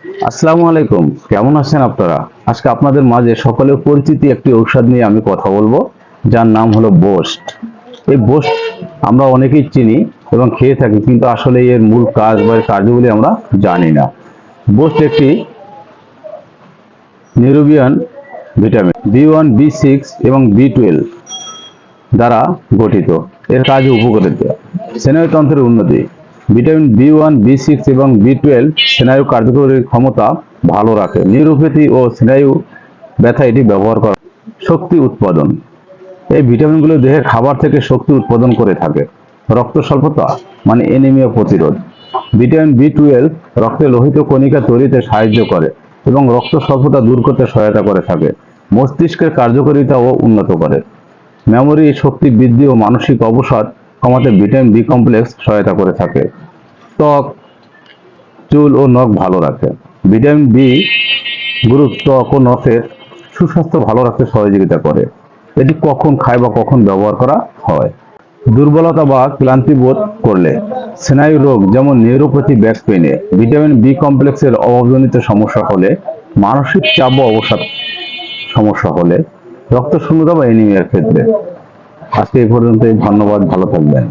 আসসালামু আলাইকুম, কেমন আছেন আপনারা? আজকে আপনাদের মাঝে সকলের পরিচিতি একটি ঔষধ নিয়ে আমি কথা বলবো, যার নাম হলো বোস্ট। এই বোস্ট আমরা অনেকেই চিনি এবং খেয়ে থাকি, কিন্তু আসলে এর মূল কাজ বা এর কার্যগুলি আমরা জানি না। বোস্ট একটি নিউরোবিয়ান ভিটামিন B1 B6 এবং B12 দ্বারা গঠিত। এর কাজ ও উপকারিতা: স্নায়ুতন্ত্রের উন্নতি। ভিটামিন B1 B6 এবং B12 স্নায়ু কার্যকরী ক্ষমতা ভালো রাখে। নিউরোপ্যাথি ও স্নায়ু ব্যথা এটি ব্যবহার করা। শক্তি উৎপাদন: এই ভিটামিনগুলো দেহের খাবার থেকে শক্তি উৎপাদন করে থাকে। রক্ত স্বল্পতা মানে অ্যানিমিয়া প্রতিরোধ। ভিটামিন B12 রক্তে লোহিত কণিকা তৈরিতে সাহায্য করে এবং রক্ত স্বল্পতা দূর করতে সহায়তা করে থাকে। মস্তিষ্কের কার্যকারিতাও উন্নত করে। মেমোরি, শক্তি বৃদ্ধি ও মানসিক অবসাদ কমাতে ভিটামিন বি কমপ্লেক্স সহায়তা করে থাকে। ত্বক, চুল ও নখ ভালো রাখে। ভিটামিন বি গ্রুপ ত্বক ও নখের সুস্বাস্থ্য ভালো রাখতে সহযোগিতা করে। এটি কখন খায় বা কখন ব্যবহার করা হয়? দুর্বলতা বা ক্লান্তি বোধ করলে, স্নায়ু রোগ যেমন নিউরোপ্যাথি, ব্যাক পেইনে, ভিটামিন বি কমপ্লেক্সের অভাবজনিত সমস্যা হলে, মানসিক চাপ বা অবসাদ সমস্যা হলে, রক্ত শূন্যতা বা অ্যানিমিয়ার ক্ষেত্রে। আজকে এই পর্যন্তই। ধন্যবাদ, ভালো থাকবেন।